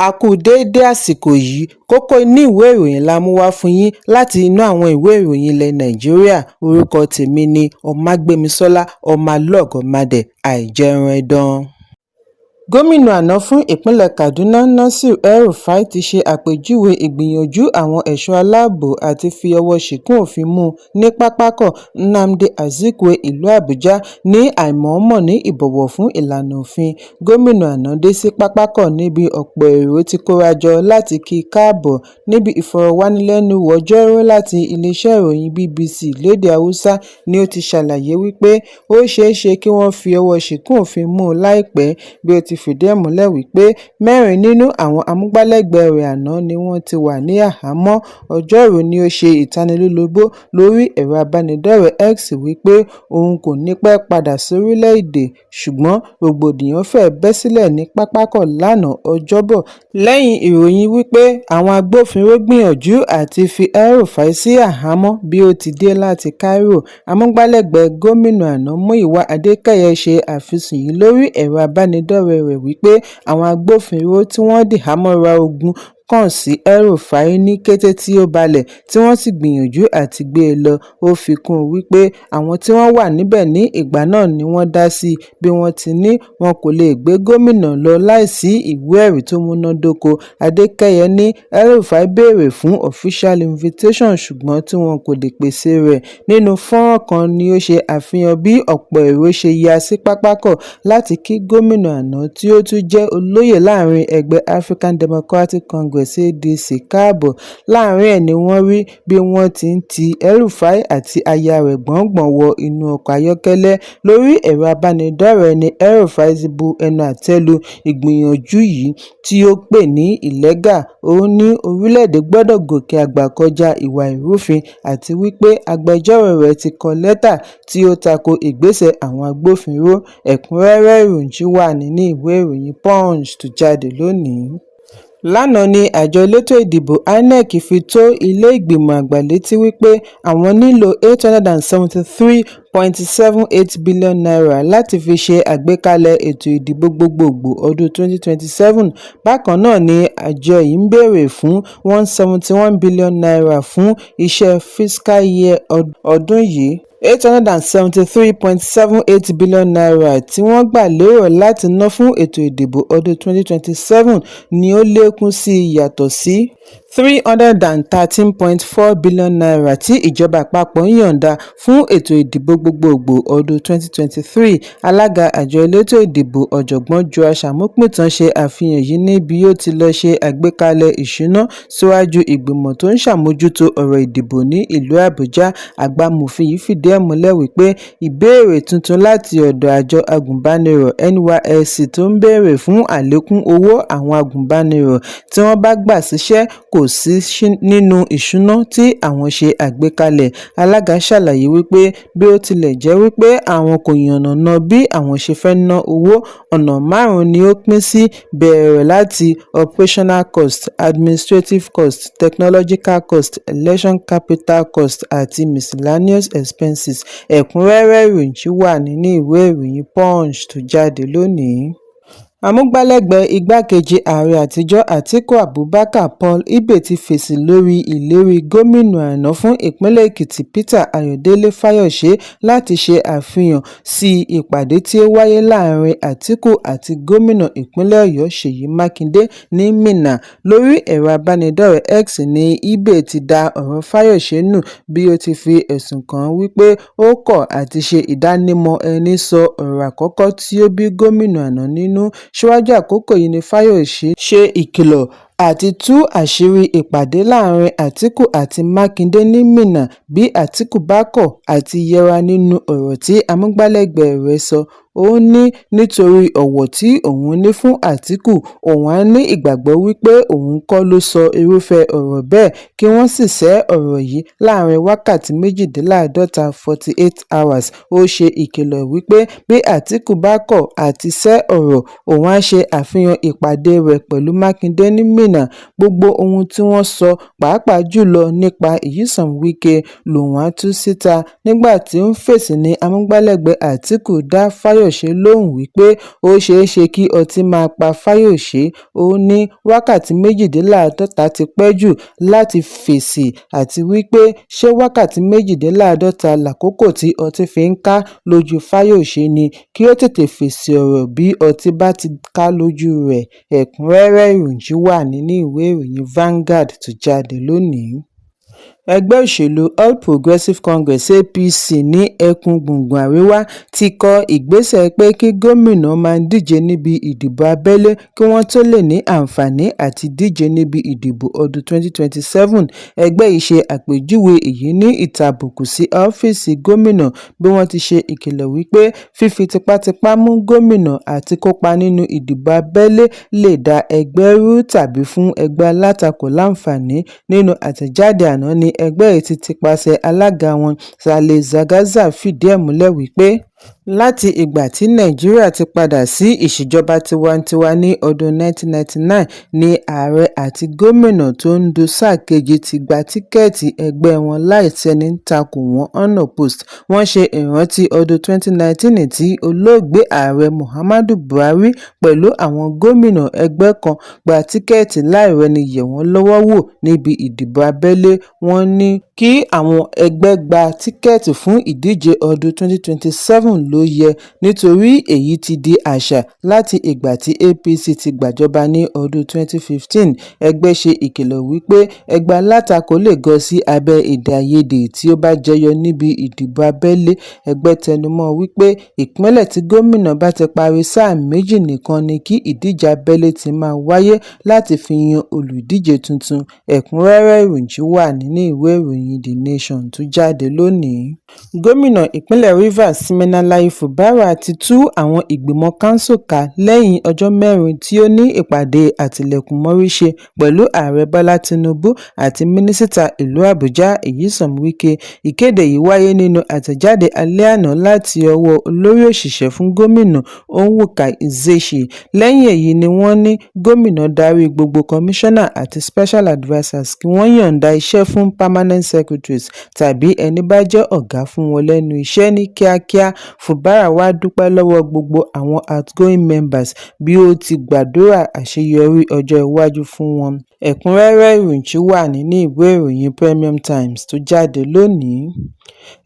A kú déédé àsìkò yìí, kókó inú ìwé ìròyìn la mú wá fún yín láti inú àwọn ìwé ìròyìn ilẹ̀ Nàìjíríà. Orúkọ tèmi ni Ọmágbémisọ́lá Ọmọlọ́gọ̀mádẹ àìjẹran ẹdán. Gómìnà àná fún ìpínlẹ̀ Kaduna Nasir El-Rufai ti ṣe àpèjúwe ìgbìyànjú àwọn ẹ̀ṣọ́ aláàbò àti fi ọwọ́ ṣìkún òfin mú ní pápákọ̀ Nnamdi Azikiwe ìlú Àbújá ní àìmọ̀ọ́mọ̀ ní ìbọ̀wọ̀ fún ìlànà òfin. Gómìnà àná dé sí pápákọ̀ níbi ọ̀pọ̀ èrò ti kórajọ láti kí i káàbọ̀ níbi ìfọ̀rọ̀wánilẹ́nuwò ọjọ́rú láti iléeṣẹ́ ìròyìn BBC lédè Haúsá ni ó ti ṣàlàyé wípé ó ṣeéṣe kí wọ́n fi ọwọ́ ṣìkún òfin mú un láìpẹ́, bí ó ti fìdí ẹ̀ múlẹ̀ wípé 4 nínú àwọn amúgbálẹ́gbẹ̀ẹ́ rẹ̀ àná ni wọ́n ti wà ní àhámọ́. Ọjọ́rú ni ó ṣe ìtanilólobó lórí ẹ̀rọ abánidọ́rẹ̀ẹ́ X wípé òun kò ní pẹ́ padà sórílẹ̀-èdè, ṣùgbọ́n rògbòdìyàn fẹ́ẹ́ bẹ́ sílẹ̀ ní pápákọ̀ lánàá Ọjọ́bọ̀ lẹ́yìn ìròyìn wípé àwọn agbófinró gbìyànjú àti fi El-Rufai sí àhámọ́ bí ó ti dé láti Cairo. Amúgbálẹ́gbẹ̀ẹ́ gómìnà àná Múyìwá Adékẹ́yẹ ṣe àfisùn yìí lórí ẹ̀rọ abánidọ́rẹ̀ẹ́ rẹ̀ wípé àwọn agbófinró tí wọ́n dìhámọ́ra ogun kàn sí El-Rufai ní kété tí ó balẹ̀ tí wọ́n sì gbìyànjú àti gbé e lọ. Ó fi kún un wípé àwọn tí wọ́n wà níbẹ̀ ní ìgbà náà ni wọ́n dá sí i bí wọ́n ti ní wọn kò lè gbé gómìnà lọ láìsí ìwé ẹ̀rí tó múnádóko. Adékẹ́yẹ ní El-Rufai béèrè fún official invitation ṣùgbọ́n tí wọn kò lè pèsè rẹ̀. Nínú fọ́nrán kan ni ó ṣe àfihàn bí ọ̀pọ̀ èrò ṣe ya sí pápákọ̀ láti kí gómìnà àná tí ó tún jẹ́ olóyè láàrin ẹgbẹ́ African Democratic Congress ADC káàbọ̀. Láàrin ẹ̀ ni wọ́n rí bí wọ́n ti ń ti El-Rufai àti aya rẹ̀ gbọ̀ngbọ̀n wọ inú ọkọ̀ ayọ́kẹ́lẹ́. Lórí ẹ̀rọ abánidọ́rẹ̀ẹ́ ni El-Rufai ti bu ẹnu àtẹ́ lu ìgbìyànjú yìí tí ó pè ní illegal. Ó ní orílẹ̀-èdè gbọ́dọ̀ gòkè àgbà kọjá ìwà ìrúfin àti wípé agbẹjọ́rò rẹ̀ ti kọ lẹ́tà tí ó tako ìgbésẹ̀ àwọn agbófinró. Ẹ̀kúnrẹ́rẹ́ ìròyìn wà nínú ìwé ìròyìn Punch tó jáde lónìí. Lánàá ni àjọ elétò ìdìbò INEC fi tó ilé ìgbìmọ̀ àgbà létí wípé àwọn nílò $873.78 billion láti fi ṣe àgbékalẹ̀ ètò ìdìbò gbogbogbò ọdún 2027. Bákan náà ni àjọ yìí ń béèrè fún $171 billion fún iṣẹ́ fiscal year ọdún yìí. $873.78 billion tí wọ́n gbà lérò láti ná fún ètò ìdìbò ọdún 2027 ni ó lékún sí i yàtọ̀ sí $313.4 billion tí ìjọba àpapọ̀ ń yọ̀ǹda fún ètò ìdìbò gbogbogbò ọdún 2023. Alága àjọ elétò ìdìbò ọ̀jọ̀gbọ́n Joash Amopitan ṣe àfihàn yìí ní bí ó ti lọ ṣe àgbékalẹ̀ ìṣúná síwájú ìgbìmọ̀ tó ń ṣàmójútó ọ̀rọ̀ ìdìbò ní ìlú Àbújá. Àgbàmọ̀fin yìí fìdí ẹ̀ múlẹ̀ wípé ìbéèrè tuntun láti ọ̀dọ̀ àjọ agùnbánirọ̀ NYSC tó ń béèrè fún àlékún owó àwọn agùnbánirọ̀ tí wọ́n bá gbà síṣẹ́ kò sí nínú ìṣúná tí àwọn ṣe àgbékalẹ̀. Alága ṣàlàyé wípé bí ó tilẹ̀ jẹ́ wípé àwọn kò yànnàná bí àwọn ṣe fẹ́ ná owó, ọ̀nà 5 ni ó pín sí, bẹ̀rẹ̀ láti operational cost, administrative cost, technological cost, election capital cost àti miscellaneous expenses. Ẹ̀kúnrẹ́rẹ́ ìròyìn wà nínú ìwé ìròyìn Punch tó jáde lónìí. Amúgbálẹ́gbẹ̀ẹ́ igbákejì ààrẹ àtijọ́ Atiku Abubakar Paul Ibe ti fèsì lórí ìlérí gómìnà àná fún ìpínlẹ̀ Èkìtì Peter Ayọ̀délé Fáyọ̀ṣe láti ṣe àfihàn sí ìpàdé tí ó wáyé láàrin Atiku àti gómìnà ìpínlẹ̀ Ọ̀yọ́ Ṣèyí Mákindé ní Minna. Lórí ẹ̀rọ abánidọ́rẹ̀ẹ́ X ni Ibe ti da ọ̀rọ̀ Fáyọ̀ṣe nù bí ó ti fi ẹ̀sùn kàn wípé ó kọ̀ àti ṣe ìdánimọ̀ ẹni sọ ọ̀rọ̀ àkọ́kọ́ tí ó bí gómìnà àná nínú. Síwájú àkókò yìí ni Fáyọ̀ṣe ṣe ìkìlọ̀ àti tú àṣírí ìpàdé láàrin Atiku àti Mákindé ní Minna bí Atiku bá kọ̀ àti yẹra nínú ọ̀rọ̀ tí amúgbálẹ́gbẹ̀ẹ́ rẹ̀ sọ. Ó ní nítorí ọ̀wọ̀ tí òun ní fún Atiku, òun á ní ìgbàgbọ́ wípé òun kọ́ ló sọ irúfẹ́ ọ̀rọ̀ bẹ́ẹ̀ kí wọ́n sì ṣẹ́ ọ̀rọ̀ yìí láàrin wákàtí 48 48 hours. Ó ṣe ìkìlọ̀ wípé bí Atiku bá kọ̀ àti ṣẹ́ ọ̀rọ̀, òun á ṣe àfihàn ìpàdé rẹ̀ pẹ̀lú Mákindé ní Minna gómìnà. Gbogbo ohun tí wọ́n sọ pàápàá jùlọ nípa Nyesom Wike lòun á tú síta. Nígbà tí ó ń fèsì ní amúgbálẹ́gbẹ̀ẹ́ Àtíkù dá Fáyọ̀ṣe lóhùn wípé ó ṣeéṣe kí ọtí máa pa Fáyọ̀ṣe. Ó ní wákàtí 48 ti pẹ́ jù láti fèsì àti wípé ṣé wákàtí 48 lákòókò tí ọtí fi ń ká lójú Fáyọ̀ṣe ni kí ó tètè fèsì ọ̀rọ̀ bí ọtí bá ti ká lójú rẹ̀. Ẹ̀kúnrẹ́rẹ́ ìròyìn wà nínú ìwé ìròyìn Vanguard tó jáde lónìí. Ẹgbẹ́ òṣèlú All Progressives Congress (APC) ní ẹkùn gbùngbùn àríwá ti kọ ìgbésẹ̀ pé kí gómìnà máa díje níbi ìdìbò abẹ́lé kí wọ́n tó lè ní àǹfààní àti díje níbi ìdìbò ọdún 2027. Ẹgbẹ́ yìí ṣe àpèjúwe èyí ní ìtàbùkù sí ọ́fíìsì gómìnà bí wọ́n ti ṣe ìkìlọ̀ wípé fífi tipátipá mú gómìnà àti kópa nínú ìdìbò abẹ́lé lè da ẹgbẹ́ rú tàbí fún ẹgbẹ́ alátakò láǹfààní. Nínú àtẹ̀jáde àná ni ẹgbẹ́ yìí ti pàṣẹ alága wọn Sale Zagaza fìdí ẹ̀ múlẹ̀ wípé láti ìgbà tí Nàìjíríà ti padà sí ìṣèjọba tiwantiwa ní ọdún 1999 ni ààrẹ àti gómìnà tó ń du sáà kejì ti gba tíkẹ́ẹ̀tì ẹgbẹ́ wọn láì sẹ́ni takò wọ́n unopposed. Wọ́n ṣe ìrántí ọdún 2019 tí olóògbé ààrẹ Muhammadu Buhari pẹ̀lú àwọn gómìnà ẹgbẹ́ kan gba tíkẹ́ẹ̀tì láì rẹ́ni yẹ̀ wọ́n lọ́wọ́ wò níbi ìdìbò abẹ́lé. Wọ́n ní kí àwọn ẹgbẹ́ gba tíkẹ́ẹ̀tì fún ìdíje ọdún 2027 ló yẹ nítorí èyí ti di àṣà láti ìgbà tí APC ti gbàjọba ní ọdún 2015. Ẹgbẹ́ ṣe ìkìlọ̀ wípé ẹgbẹ́ alátakò lè gọ sí abẹ́ èdè-àìyedè tí ó bá jẹyọ níbi ìdìbò abẹ́lé. Ẹgbẹ́ tẹnumọ́ wípé ìpínlẹ̀ tí gómìnà bá ti parí sáà méjì nìkan ni kí ìdíje abẹ́lé ti máa wáyé láti fi yan olùdíje tuntun. Ẹ̀kúnrẹ́rẹ́ ìròyìn wà nínú ìwé ìròyìn The Nation tó jáde lónìí. Gómìnà ìpínlẹ̀ Rivers Siminalayi Fubara ti tú àwọn ìgbìmọ̀ kánsù ká lẹ́yìn ọjọ́ 4 tí ó ní ìpàdé àtilẹ̀kùnmọ́rí ṣe pẹ̀lú ààrẹ Bọ́lá Tinubu àti mínísítà ìlú Àbújá Nyesom Wike. Ìkéde yìí wáyé nínú àtẹ̀jáde alẹ́ àná láti ọwọ́ olórí òṣìṣẹ́ fún gómìnà Onwuka Ezeshi. Lẹ́yìn èyí ni wọ́n ní gómìnà darí gbogbo kọmíṣánná àti special advisers kí wọ́n yọ̀ǹda iṣẹ́ fún permanent secretaries tàbí ẹni bá jẹ́ ọ̀gá fún wọn lẹ́nu iṣẹ́ ní kíákíá. Fubara wá dúpẹ́ lọ́wọ́ gbogbo àwọn outgoing members bí ó ti gbàdúrà àṣeyọrí ọjọ́ iwájú fún wọn. Ẹ̀kúnrẹ́rẹ́ ìròyìn wà nínú ìwé ìròyìn Premium Times tó jáde lónìí.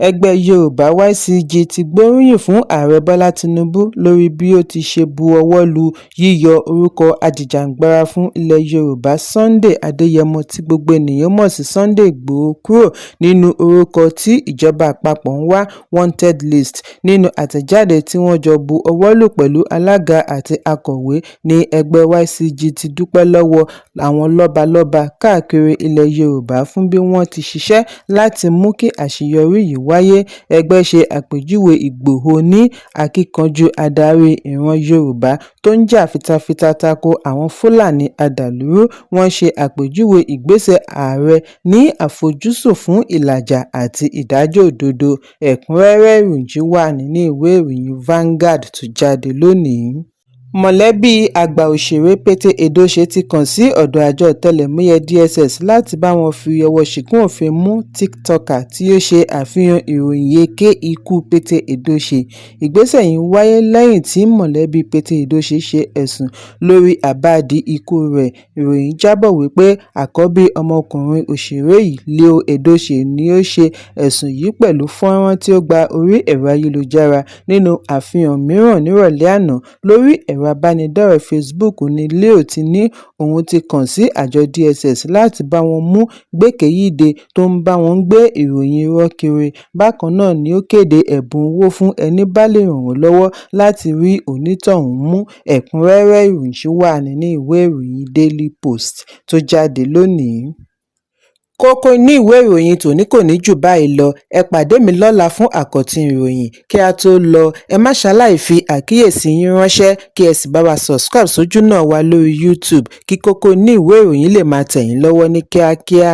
Ẹgbẹ́ Yorùbá YCG ti gbóríyìn fún ààrẹ Bọ́lá Tinubu lórí bí ó ti ṣe bu ọwọ́ lu yíyọ orúkọ ajìjàǹgbara fún ilẹ̀ Yorùbá Sunday Adéyẹmọ tí gbogbo ènìyàn mọ̀ sí Sunday Ìgbòho kúrò nínú orúkọ tí ìjọba àpapọ̀ ń wá wanted list. Nínú àtẹ̀jáde tí wọ́n jọ bu ọwọ́ lù pẹ̀lú alága àti akọ̀wé ní ẹgbẹ́ YCG ti dúpẹ́ lọ́wọ́ àwọn lọ́balọ́ba káàkiri ilẹ̀ Yorùbá fún bí wọ́n ti ṣiṣẹ́ láti mú kí àṣeyọrí yìí wáyé. Ẹgbẹ́ ṣe àpèjúwe Ìgbòho ní akíkanjú adarí ìran Yorùbá tó ń jà fitafita tako àwọn Fúlàní adàlúrú. Wọ́n ṣe àpèjúwe ìgbésẹ̀ ààrẹ ní àfojúsùn fún ìlàjà àti ìdájọ́ òdodo. Ẹ̀kúnrẹ́rẹ́ ìròyìn wà nínú ìwé ìròyìn Vanguard tó jáde lónìí. Mọ̀lẹ́bí àgbà òṣèré Pete Edochie ti kàn sí ọ̀dọ̀ àjọ ọ̀tẹlẹ̀múyẹ́ DSS láti bá wọn fi ọwọ́ ṣìkún òfin mú TikToker tí ó ṣe àfihàn ìròyìn èké ikú Pete Edochie. Ìgbésẹ̀ yìí wáyé lẹ́yìn tí mọ̀lẹ́bí Pete Edochie ṣe ẹ̀sùn lórí àbáàdì ikú rẹ̀. Ìròyìn jábọ̀ wípé àkọ́bí ọmọkùnrin òṣèré yìí Leo Edochie ni ó ṣe ẹ̀sùn yìí pẹ̀lú fọ́nrán tí ó gba orí ẹ̀rọ ayélujára. Nínú àfihàn mìíràn nírọ̀lẹ́ àná lórí ẹ̀rọ abánidọ́rẹ̀ẹ́ Facebook ni Leo ti ní òun ti kàn sí àjọ DSS láti bá wọn mú gbékèyíde tó ń bá wọn gbé ìròyìn irọ́ kiri. Bákan náà ni ó kéde ẹ̀bùn owó fún ẹni bá lè ràn wọ́n lọ́wọ́ láti rí onítọ̀hún mú. Ẹ̀kúnrẹ́rẹ́ ìròyìn wà nínú ìwé ìròyìn Daily Post tó jáde lónìí. Kókó ní ìwé ìròyìn tòní kò ní jù báyìí lọ. Ẹ pàdé mi lọ́la fún àkọ́tún ìròyìn. Kí a tó lọ, ẹ má ṣaláì fi àkíyèsí yín ránṣẹ́ kí ẹ sì bá wa subscribe sójú náà wa lórí YouTube kí kókó ní ìwé ìròyìn lè máa tẹ̀ yín lọ́wọ́ ní kíákíá.